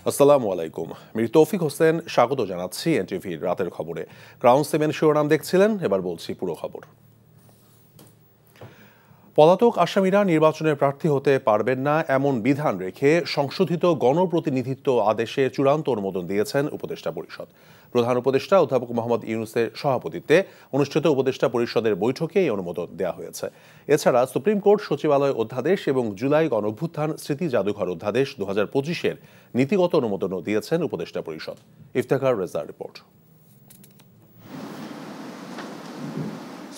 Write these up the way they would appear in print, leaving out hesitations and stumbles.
আসসালামু আলাইকুম। মির তৌফিক হোসেন স্বাগত জানাচ্ছি এনটিভির রাতের খবরে। গ্রাউন্ড 7 শিরোনাম দেখছিলেন, এবার বলছি পুরো খবর। পলাতক আসামিরা নির্বাচনে প্রার্থী হতে পারবেন না এমন বিধান রেখে সংশোধিত গণপ্রতিনিধিত্ব আদেশে চূড়ান্ত অনুমোদন দিয়েছেন উপদেষ্টা পরিষদ। প্রধান উপদেষ্টা অধ্যাপক মোহাম্মদ ইউনূসের সভাপতিত্বে অনুষ্ঠিত উপদেষ্টা পরিষদের বৈঠকে এই অনুমোদন দেওয়া হয়েছে। এছাড়া সুপ্রিম কোর্ট সচিবালয় অধ্যাদেশ এবং জুলাই গণঅভ্যুত্থান স্মৃতি জাদুঘর অধ্যাদেশ 2025-এর নীতিগত অনুমোদনও দিয়েছেন উপদেষ্টা পরিষদ। ইফতেখার রেজার রিপোর্ট।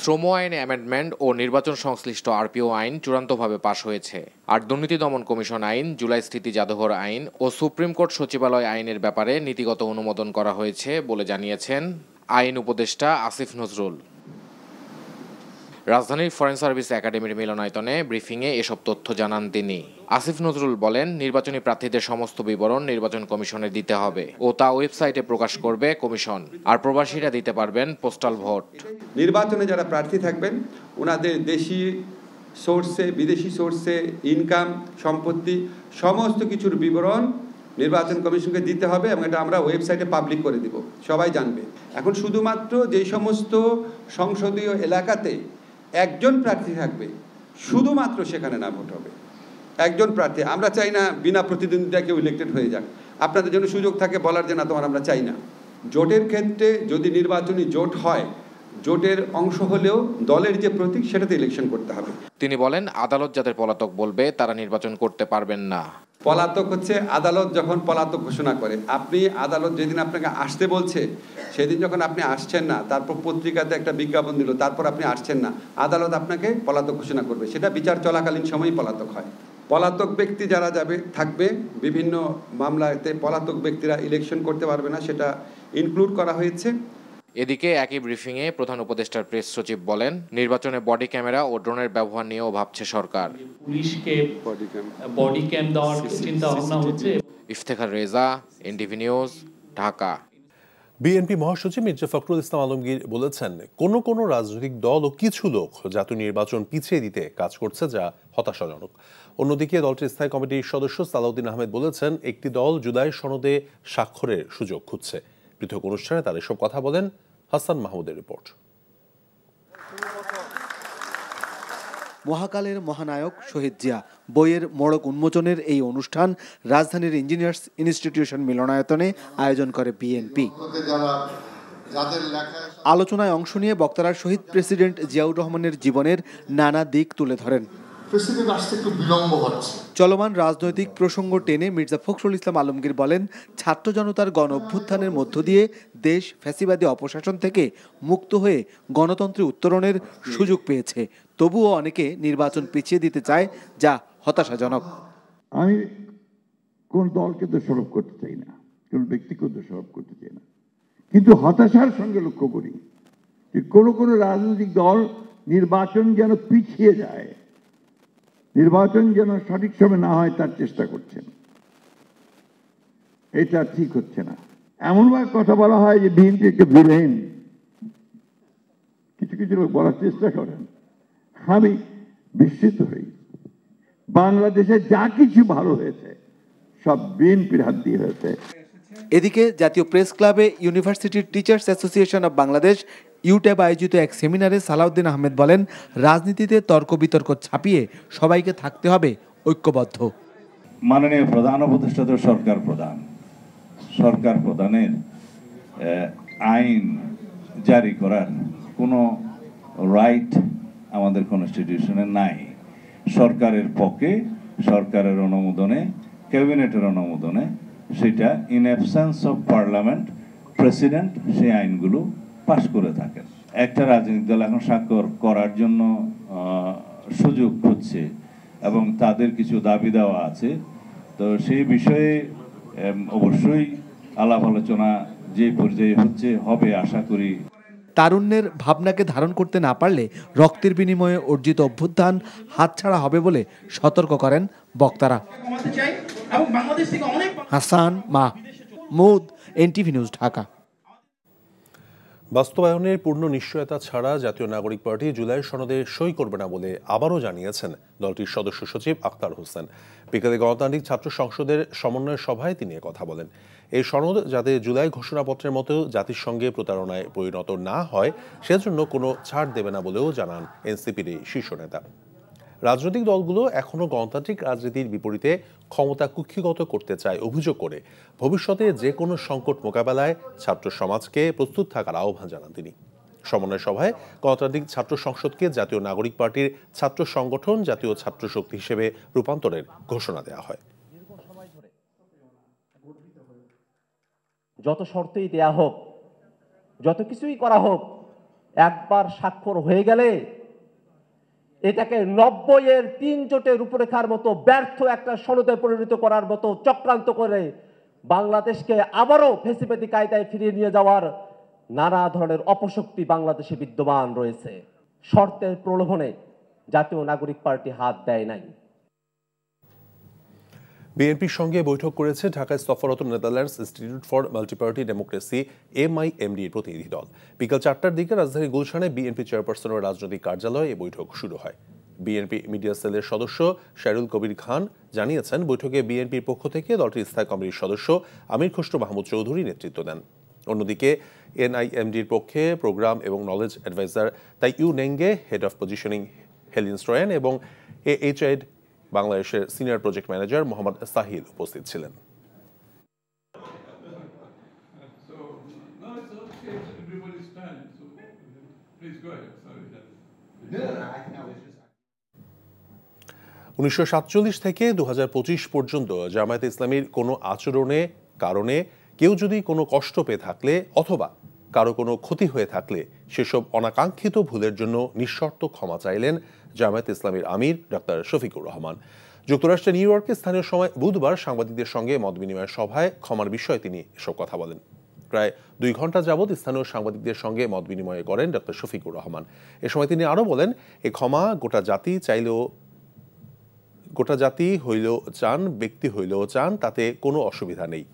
শ্রম আইন অ্যামেন্ডমেন্ট ও নির্বাচন সংশ্লিষ্ট আরপিও আইন চূড়ান্তভাবে পাশ হয়েছে। আর দুর্নীতি দমন কমিশন আইন, জুলাই স্মৃতি জাদুঘর আইন ও সুপ্রিম কোর্ট সচিবালয় আইনের ব্যাপারে নীতিগত অনুমোদন করা হয়েছে বলে জানিয়েছেন আইন উপদেষ্টা আসিফ নজরুল। রাজধানীর ফরেন সার্ভিস একাডেমির মিলনায়তনে ব্রিফিংয়ে এসব তথ্য জানান তিনি। আসিফ নজরুল বলেন, নির্বাচনী প্রার্থীদের সমস্ত বিবরণ নির্বাচন কমিশনে দিতে হবে ও তা ওয়েবসাইটে প্রকাশ করবে কমিশন। আর প্রবাসীরা দিতে পারবেন পোস্টাল ভোট। নির্বাচনে যারা প্রার্থী থাকবেন ওনাদের দেশি সোর্সে, বিদেশি সোর্সে ইনকাম, সম্পত্তি সমস্ত কিছুর বিবরণ নির্বাচন কমিশনকে দিতে হবে এবং এটা আমরা ওয়েবসাইটে পাবলিক করে দিব, সবাই জানবে। এখন শুধুমাত্র যেই সমস্ত সংসদীয় এলাকাতে একজন প্রার্থী থাকবে, শুধুমাত্র সেখানে না ভোট হবে। একজন প্রার্থী, আমরা চাই না বিনা প্রতিদ্বন্দ্বিতা কেউ ইলেক্টেড হয়ে যাক। আপনাদের জন্য সুযোগ থাকে বলার যে না তোমার আমরা চাই না। জোটের ক্ষেত্রে যদি নির্বাচনী জোট হয়, জোটের অংশ হলেও দলের যে প্রতীক সেটাতে ইলেকশন করতে হবে। তিনি বলেন, আদালত যাদের পলাতক বলবে তারা নির্বাচন করতে পারবেন না। পলাতক হচ্ছে আদালত যখন পলাতক ঘোষণা করে। আপনি আদালত যেদিন আপনাকে আসতে বলছে সেদিন যখন আপনি আসছেন না, তারপর পত্রিকাতে একটা বিজ্ঞাপন দিল, তারপর আপনি আসছেন না, আদালত আপনাকে পলাতক ঘোষণা করবে। সেটা বিচার চলাকালীন সময়ই পলাতক হয়। পলাতক ব্যক্তি যারা থাকবে বিভিন্ন মামলাতে পলাতক ব্যক্তিরা ইলেকশন করতে পারবে না, সেটা ইনক্লুড করা হয়েছে। এদিকে একই ব্রিফিংয়ে প্রধান উপদেষ্টার প্রেস সচিব বলেন, নির্বাচনে বডি ক্যামেরা ও ড্রোনের ব্যবহার নিয়েও ভাবছে সরকার। পুলিশকে বডি ক্যাম দেওয়ার চিন্তা ভাবনা হচ্ছে। Iftekhar Reza, NTV news, Dhaka. BNP মহাসচিব মির্জা ফখরুল ইসলাম আলমগীর বলেছেন, কোনো রাজনৈতিক দল ও কিছু লোক জাতীয় নির্বাচন পিছিয়ে দিতে কাজ করছে, যা হতাশাজনক। অন্যদিকে দলটির স্থায়ী কমিটির সদস্য সালাউদ্দিন আহমেদ বলেছেন, একটি দল জুলাই সনদে স্বাক্ষরের সুযোগ খুঁজছে। পৃথক অনুষ্ঠানে তার এসব কথা বলেন হাসান মাহমুদের রিপোর্ট। মহাকালের মহানায়ক শহীদ জিয়া বইয়ের মোড়ক উন্মোচনের এই অনুষ্ঠান রাজধানীর ইঞ্জিনিয়ার্স ইনস্টিটিউশন মিলনায়তনে আয়োজন করে বিএনপি। আলোচনায় অংশ নিয়ে বক্তারা শহীদ প্রেসিডেন্ট জিয়াউর রহমানের জীবনের নানা দিক তুলে ধরেন। চলমান রাজনৈতিক প্রসঙ্গ টেনে মির্জা ফখরুল ইসলাম আলমগীর বলেন, ছাত্র জনতার গণ অভ্যুত্থানের মধ্য দিয়ে দেশ ফ্যাসিবাদী অপশাসন থেকে মুক্ত হয়ে গণতন্ত্রে উত্তরণের সুযোগ পেয়েছে। তবুও অনেকে নির্বাচন পিছিয়ে দিতে চায়, যা হতাশাজনক। আমি কোন দলকে দোষারোপ করতে চাই না, কোন ব্যক্তিকে দোষারোপ করতে চাই না, কিন্তু হতাশার সঙ্গে লক্ষ্য করি যে কোন রাজনৈতিক দল নির্বাচন যেন পিছিয়ে যায়, নির্বাচন যেন সঠিক সময় না হয় তার চেষ্টা করছেন। এটা ঠিক হচ্ছে না। এমনভাবে কথা বলা হয় যে বিএনপি একটা ভিলেন, কিছু লোক বলার চেষ্টা করেন। আমি বিস্মিত হই। বাংলাদেশে যা কিছু ভালো হয়েছে সব বিএনপির হাত দিয়ে হয়েছে। এদিকে জাতীয় প্রেস ক্লাবে ইউনিভার্সিটির টিচার্স অ্যাসোসিয়েশন অব বাংলাদেশ ইউট্যাব আয়োজিত এক সেমিনারে সালাউদ্দিন আহমেদ বলেন, রাজনীতিতে তর্ক বিতর্ক ছাপিয়ে সবাইকে থাকতে হবে ঐক্যবদ্ধ। মাননীয় প্রধান উপদেষ্টা তো সরকার প্রধানের আইন জারি করার কোনো রাইট আমাদের কনস্টিটিউশনে নাই। সরকারের পক্ষে, সরকারের অনুমোদনে, ক্যাবিনেটের অনুমোদনে, সেটা in absence of parliament president সেই আইনগুলো পাশ করে থাকেন। একটা রাজনৈতিক দল এখন স্বাক্ষর করার জন্য সুযোগ খুঁজছে এবং তাদের কিছু দাবি দেওয়া আছে। তো সেই বিষয়ে অবশ্যই আলাপ আলোচনা যে পর্যায়ে হবে আশা করি। তারুণ্যের ভাবনাকে ধারণ করতে না পারলে রক্তের বিনিময়ে অর্জিত অভ্যুত্থান হাতছাড়া হবে বলে সতর্ক করেন বক্তারা। Hasan Mahmud, NTV news, Dhaka. বাস্তবায়নের পূর্ণ নিশ্চয়তা ছাড়া জাতীয় নাগরিক পার্টি জুলাই সনদে সই করবে না বলে আবারও জানিয়েছেন দলটির সদস্য সচিব আখতার হোসেন। বিকেলে গণতান্ত্রিক ছাত্র সংসদের সমন্বয় সভায় তিনি কথা বলেন। এই সনদ যাতে জুলাই ঘোষণাপত্রের মতো জাতিসংঘে প্রতারণায় পরিণত না হয় সেজন্য কোনো ছাড় দেবে না বলেও জানান এনসিপির এই শীর্ষ নেতা। রাজনৈতিক দলগুলো এখনও গণতান্ত্রিক রাজনীতির বিপরীতে ক্ষমতা কুক্ষিগত করতে চায় অভিযোগ করে ভবিষ্যতে যে কোনো সংকট মোকাবেলায় ছাত্র সমাজকে প্রস্তুত থাকার আহ্বান জানান তিনি। সমন্বয় সভায় গণতান্ত্রিক ছাত্র সংসদকে জাতীয় নাগরিক পার্টির ছাত্র সংগঠন জাতীয় ছাত্র শক্তি হিসেবে রূপান্তরের ঘোষণা দেওয়া হয়। যত শর্তই দেয়া হোক, যত কিছুই করা হোক, একবার স্বাক্ষর হয়ে গেলে এটাকে 90-এর 3 জোটের রূপরেখার মতো ব্যর্থ একটা সনদে পরিণত করার মতো চক্রান্ত করে বাংলাদেশকে আবারও ফেসিবাদী কায়দায় ফিরিয়ে নিয়ে যাওয়ার নানা ধরনের অপশক্তি বাংলাদেশে বিদ্যমান রয়েছে। শর্তের প্রলোভনে জাতীয় নাগরিক পার্টি হাত দেয় নাই। বিএনপির সঙ্গে বৈঠক করেছে ঢাকায় সফররত Netherlands Institute for Multiparty Democracy MIMD-র প্রতিনিধি দল। বিকেল 4টার দিকে রাজধানী গুলশানে বিএনপি চেয়ারপারসনের রাজনৈতিক কার্যালয়ে এই বৈঠক শুরু হয়। বিএনপি মিডিয়া সেলের সদস্য শাহরুল কবির খান জানিয়েছেন, বৈঠকে বিএনপির পক্ষ থেকে দলটির স্থায়ী কমিটির সদস্য আমির খসরু মাহমুদ চৌধুরী নেতৃত্ব দেন। অন্যদিকে NIMD-র পক্ষে প্রোগ্রাম এবং নলেজ অ্যাডভাইজার তাইউ নেঙ্গে, হেড অফ পজিশনিং হেলিন স্ট্রয়ান এবং AHID বাংলাদেশের senior project manager Mohammad Sahil উপস্থিত ছিলেন। উনিশশো 1947 থেকে 2025 পর্যন্ত জামায়াতে ইসলামীর কোনো আচরণে কারণে কেউ যদি কোনো কষ্ট পেয়ে থাকলে অথবা কারো কোনো ক্ষতি হয়ে থাকলে সেসব অনাকাঙ্ক্ষিত ভুলের জন্য নিঃশর্ত ক্ষমা চাইলেন জামায়াতে ইসলামীর আমির ডক্টর শফিকুর রহমান। যুক্তরাষ্ট্রের নিউ ইয়র্কে স্থানীয় সময় বুধবার সাংবাদিকদের সঙ্গে মতবিনিময় সভায় ক্ষমার বিষয়ে তিনি এসব কথা বলেন। প্রায় 2 ঘন্টা যাবৎ স্থানীয় সাংবাদিকদের সঙ্গে মতবিনিময় করেন ডক্টর শফিকুর রহমান। এ সময় তিনি আরও বলেন, এই ক্ষমা গোটা জাতি হইলেও চান, ব্যক্তি হইলেও চান, তাতে কোনো অসুবিধা নেই।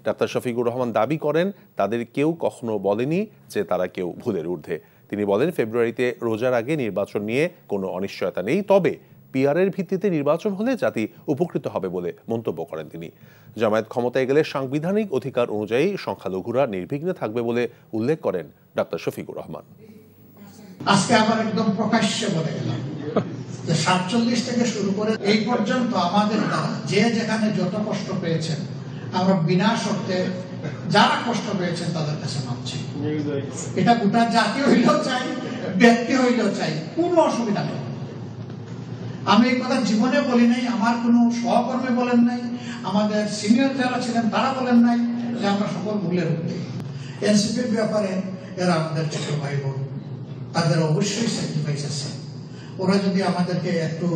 ডাক্তার শফিকুর রহমান দাবি করেন, তাদের কেউ কখনো বলেনি যে তারা কেউ ভুলের ঊর্ধ্বে। তিনি বলেন, ফেব্রুয়ারিতে রোজার আগে নির্বাচন নিয়ে কোনো অনিশ্চয়তা নেই, তবে পিআরের ভিত্তিতে নির্বাচন হলে জাতি উপকৃত হবে বলে মন্তব্য করেন তিনি। জামায়াত ক্ষমতায় গেলে সাংবিধানিক অধিকার অনুযায়ী সংখ্যালঘুরা নির্বিঘ্নে থাকবে বলে উল্লেখ করেন ডাক্তার শফিকুর রহমান। আজকে আবার একদম প্রকাশ্যে বলে গেলাম যে 47 থেকে শুরু করে এই পর্যন্ত আমাদের দ্বারা যে যেখানে যত কষ্ট পেয়েছেন, আমরা বিনা শর্তে যারা কষ্ট পেয়েছেন তাদের কাছে মাপছি। এটা গোটা জাতি হইলেও চাই, ব্যক্তি হইলেও চাই, কোনো অসুবিধা নেই। আমি এই কথা জীবনে বলি নাই, আমার কোনো সহকর্মী বলেন নাই, আমাদের সিনিয়র যারা ছিলেন তারা বলেন নাই যে আমরা সকল ভুলের ঊর্ধ্বে। এনসিপির ব্যাপারে এরা আমাদের ছোট ভাই বোন, তাদের অবশ্যই স্যাক্রিফাইস আছে। ওরা যদি আমাদেরকে একটু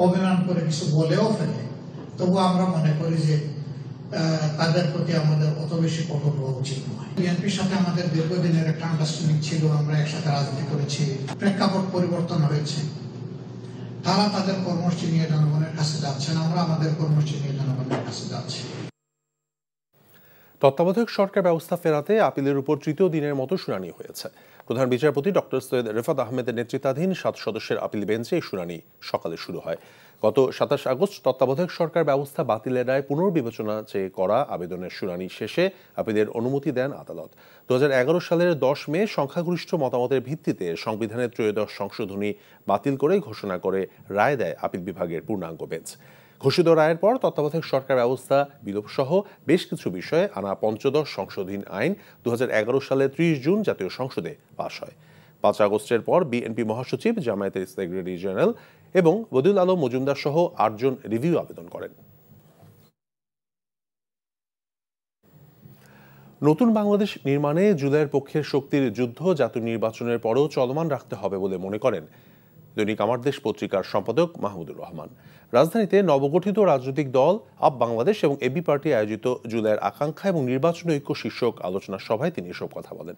অভিমান করে কিছু বলেও ফেলে, তবু আমরা মনে করি যে তাদের প্রতি আমাদের অত বেশি কঠোর হওয়া উচিত নয়। বিএনপির সাথে আমাদের দীর্ঘদিনের একটা আন্ডারস্ট্যান্ডিং ছিল, আমরা একসাথে রাজনীতি করেছি, প্রেক্ষাপট পরিবর্তন হয়েছে। তারা তাদের কর্মসূচি নিয়ে জনগণের কাছে যাচ্ছেন, আমরা আমাদের কর্মসূচি নিয়ে জনগণের কাছে যাচ্ছি। তত্ত্বাবধায়ক সরকার ব্যবস্থা ফেরাতে আপিলের উপর 3য় দিনের মতো শুনানি হয়েছে। প্রধান বিচারপতি ডক্টর সৈয়দ রেফাত আহমেদের নেতৃত্বাধীন 7 সদস্যের আপিল বেঞ্চে এই শুনানি সকালে শুরু হয়। গত 27 আগস্ট তত্ত্বাবধায়ক সরকার ব্যবস্থা বাতিলের রায় পুনর্বিবেচনা চেয়ে করা আবেদনের শুনানি শেষে আপিলের অনুমতি দেন আদালত। 2011 সালের 10 মে সংখ্যাগরিষ্ঠ মতামতের ভিত্তিতে সংবিধানের 13শ সংশোধনী বাতিল করে ঘোষণা করে রায় দেয় আপিল বিভাগের পূর্ণাঙ্গ বেঞ্চ। ঘোষিত রায়ের পর তত্ত্বাবধায়ক সরকার ব্যবস্থা বিলোপ সহ বেশ কিছু বিষয়ে আনা 15 সংশোধনী আইন 2011 সালের 30 জুন জাতীয় সংসদে পাশ হয়। 5 আগস্টের পর বিএনপি মহাসচিব, জামায়াতের সেক্রেটারি জেনারেল এবং বদিউল আলম মজুমদার সহ 8 জন রিভিউ আবেদন করেন। নতুন বাংলাদেশ নির্মাণে জুলাইয়ের পক্ষের শক্তির যুদ্ধ জাতীয় নির্বাচনের পরেও চলমান রাখতে হবে বলে মনে করেন দৈনিক আমার দেশ পত্রিকার সম্পাদক মাহমুদুর রহমান। রাজধানীতে নবগঠিত রাজনৈতিক দল আপ বাংলাদেশ এবং এবি পার্টি আয়োজিত জুলাইয়ের আকাঙ্ক্ষা এবং নির্বাচন ঐক্য শীর্ষক আলোচনা সভায় তিনি এসব কথা বলেন।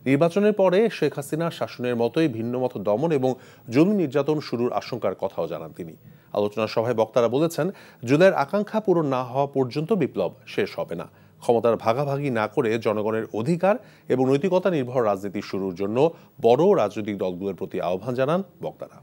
নির্বাচনের পরে শেখ হাসিনা শাসনের মতোই ভিন্নমত দমন এবং জুলুম নির্যাতন শুরুর আশঙ্কার কথাও জানান তিনি। আলোচনা সভায় বক্তারা বলেছেন, জুলাইয়ের আকাঙ্ক্ষা পূরণ না হওয়া পর্যন্ত বিপ্লব শেষ হবে না। ক্ষমতার ভাগাভাগি না করে জনগণের অধিকার এবং নৈতিকতা নির্ভর রাজনীতি শুরুর জন্য বড় রাজনৈতিক দলগুলোর প্রতি আহ্বান জানান বক্তারা।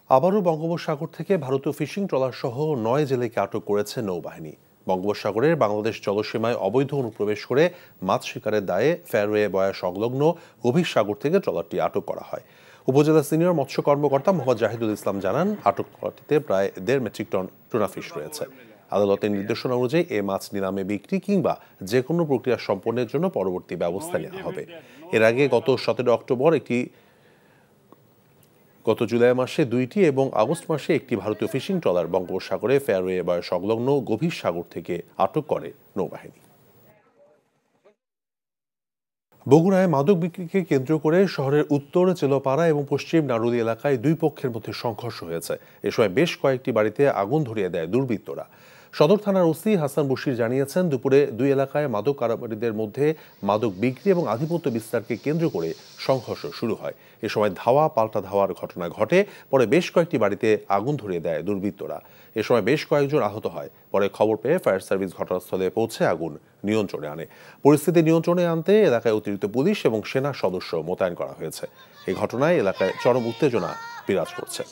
আবারও বঙ্গোপসাগর থেকে ভারতীয় ফিশিং ট্রলার সহ 9 জেলেকে আটক করেছে নৌবাহিনী। বঙ্গোপসাগরের বাংলাদেশ জলসীমায় অবৈধ অনুপ্রবেশ করে মাছ শিকারের দায়ে ফেয়ারওয়ে বয়া সংলগ্ন গভীর সাগর থেকে ট্রলারটি আটক করা হয়। উপজেলা সিনিয়র মৎস্য কর্মকর্তা মোহাম্মদ জাহিদুল ইসলাম জানান, আটক ট্রলারটিতে প্রায় 1.5 মেট্রিক টন টুনা ফিশ রয়েছে। আদালতের নির্দেশনা অনুযায়ী এ মাছ নিলামে বিক্রি কিংবা যে কোনো প্রক্রিয়া সম্পন্নের জন্য পরবর্তী ব্যবস্থা নেওয়া হবে। এর আগে গত 17 অক্টোবর গত জুলাই মাসে 2টি এবং আগস্ট মাসে একটি ভারতীয় ফিশিং ট্রলার বঙ্গোপসাগরে ফেয়ারওয়ে বয়া সংলগ্ন গভীর সাগর থেকে আটক করে নৌবাহিনী। বগুড়ায় মাদক বিক্রিকে কেন্দ্র করে শহরের উত্তর চেলোপাড়া এবং পশ্চিম নারুলি এলাকায় দুই পক্ষের মধ্যে সংঘর্ষ হয়েছে। এ সময় বেশ কয়েকটি বাড়িতে আগুন ধরিয়ে দেয় দুর্বৃত্তরা। সদর থানার ওসি হাসান বশির জানিয়েছেন, দুপুরে দুই এলাকায় মাদক কারবারিদের মধ্যে মাদক বিক্রি এবং আধিপত্য বিস্তারকে কেন্দ্র করে সংঘর্ষ শুরু হয়। এ সময় ধাওয়া পাল্টা ধাওয়ার ঘটনা ঘটে। পরে বেশ কয়েকটি বাড়িতে আগুন ধরিয়ে দেয় দুর্বৃত্তরা। এ সময় বেশ কয়েকজন আহত হয়। পরে খবর পেয়ে ফায়ার সার্ভিস ঘটনাস্থলে পৌঁছে আগুন নিয়ন্ত্রণে আনে। পরিস্থিতি নিয়ন্ত্রণে আনতে এলাকায় অতিরিক্ত পুলিশ এবং সেনা সদস্য মোতায়েন করা হয়েছে। এই ঘটনায় এলাকায় চরম উত্তেজনা বিরাজ করছে।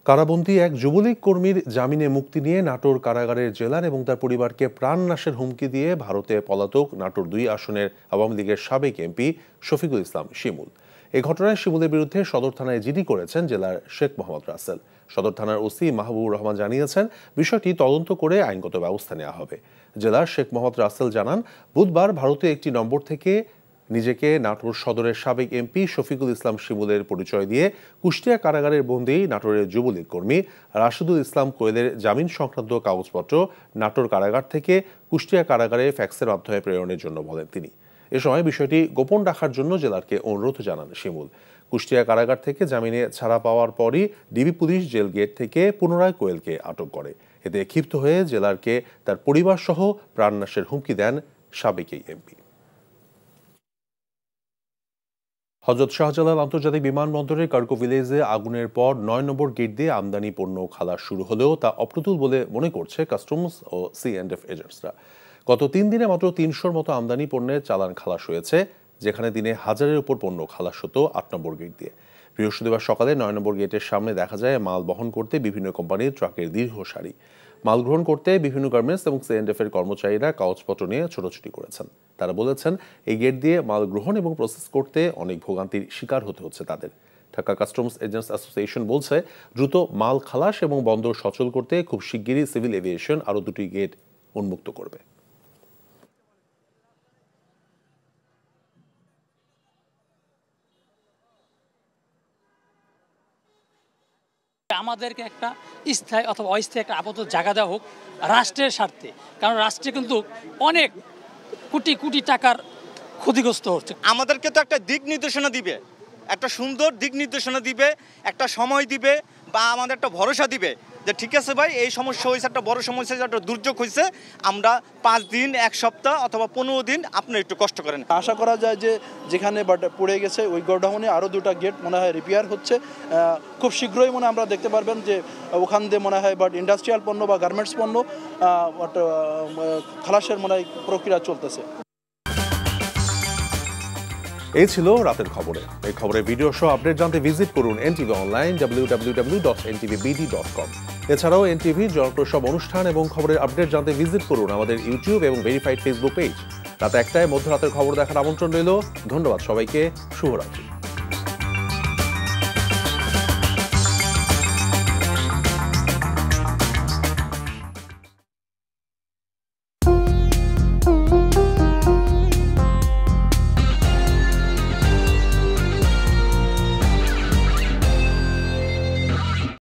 কারাবন্দী এক যুবলীগ কর্মীর জামিনে মুক্তি নিয়ে নাটোর কারাগারের জেলার এবং তার পরিবারকে প্রাণনাশের হুমকি দিয়ে ভারতে পলাতক নাটোর 2 আসনের আওয়ামী লীগের সাবেক এমপি শফিকুল ইসলাম শিমুল। এই ঘটনায় শিমুলের বিরুদ্ধে সদর থানায় জিডি করেছেন জেলার শেখ মোহাম্মদ রাসেল। সদর থানার ওসি মাহবুবুর রহমান জানিয়েছেন, বিষয়টি তদন্ত করে আইনগত ব্যবস্থা নেওয়া হবে। জেলার শেখ মোহাম্মদ রাসেল জানান, বুধবার ভারতীয় একটি নম্বর থেকে নিজেকে নাটোর সদরের সাবেক এমপি শফিকুল ইসলাম শিমুলের পরিচয় দিয়ে কুষ্টিয়া কারাগারের বন্দী নাটোরের যুবলীগ কর্মী রাশিদুল ইসলাম কোয়েলের জামিন সংক্রান্ত কাগজপত্র নাটোর কারাগার থেকে কুষ্টিয়া কারাগারে ফ্যাক্সের মাধ্যমে প্রেরণের জন্য বলেন তিনি। এ সময় বিষয়টি গোপন রাখার জন্য জেলারকে অনুরোধ জানান শিমুল। কুষ্টিয়া কারাগার থেকে জামিনে ছাড়া পাওয়ার পরই ডিবি পুলিশ জেল গেট থেকে পুনরায় কোয়েলকে আটক করে। এতে ক্ষিপ্ত হয়ে জেলারকে তার পরিবার সহ প্রাণনাশের হুমকি দেন সাবেক এই এমপি। হযরত শাহজালাল আন্তর্জাতিক বিমানবন্দরের কার্গো ভিলেজে আগুনের পর 9 নম্বর গেট দিয়ে আমদানি পণ্য খালাস শুরু হলেও তা অপ্রতুল বলে মনে করছে কাস্টমস ও C&F এজেন্টসরা। গত 3 দিনে মাত্র 300-র মতো আমদানি পণ্যের চালান খালাস হয়েছে, যেখানে দিনে 1000-এর উপর পণ্য খালাস হতো 8 নম্বর গেট দিয়ে। বৃহস্পতিবার সকালে 9 নম্বর গেটের সামনে দেখা যায় মাল বহন করতে বিভিন্ন কোম্পানির ট্রাকের দীর্ঘ সারি। মাল গ্রহণ করতে বিভিন্ন গার্মেন্টস এবং C&F এর কর্মচারীরা কাগজপত্র নিয়ে ছোটাছুটি করেছেন। তারা বলেছেন, এই গেট দিয়ে মাল গ্রহণ এবং প্রসেস করতে অনেক ভোগান্তির শিকার হতে হচ্ছে তাদের। ঢাকা কাস্টমস এজেন্টস অ্যাসোসিয়েশন বলছে, দ্রুত মাল খালাস এবং বন্দর সচল করতে খুব শিগগিরই সিভিল এভিয়েশন আরও 2টি গেট উন্মুক্ত করবে। আমাদেরকে একটা স্থায়ী অথবা অস্থায়ী একটা আপাতত জায়গা দেওয়া হোক রাষ্ট্রের স্বার্থে, কারণ রাষ্ট্রে কিন্তু অনেক কোটি কোটি টাকার ক্ষতিগ্রস্ত হচ্ছে। আমাদেরকে তো একটা দিক নির্দেশনা দিবে, একটা সুন্দর দিক নির্দেশনা দিবে, একটা সময় দিবে বা আমাদের একটা ভরসা দিবে যে ঠিক আছে ভাই, এই সমস্যা হয়েছে, একটা বড় সমস্যা, একটা দুর্যোগ হয়েছে, আমরা 5 দিন, 1 সপ্তাহ অথবা 15 দিন আপনি একটু কষ্ট করেন। আশা করা যায় যে যেখানে পড়ে গেছে ওই গোডাউনে আরও 2টা গেট মনে হয় রিপেয়ার হচ্ছে। খুব শীঘ্রই মনে আমরা দেখতে পারবেন যে ওখান দিয়ে মনে হয় ইন্ডাস্ট্রিয়াল পণ্য বা গার্মেন্টস পণ্য খালাসের মনে হয় প্রক্রিয়া চলতেছে। এই ছিল রাতের খবরে। এই খবরের ভিডিও সহ আপডেট জানতে ভিজিট করুন NTV অনলাইন www.ntvbd.com। এছাড়াও NTVর জনপ্রিয় সব অনুষ্ঠান এবং খবরের আপডেট জানতে ভিজিট করুন আমাদের ইউটিউব এবং ভেরিফাইড ফেসবুক পেজ। রাত 1টায় মধ্যরাতের খবর দেখার আমন্ত্রণ রইল। ধন্যবাদ সবাইকে। শুভরাত্রি।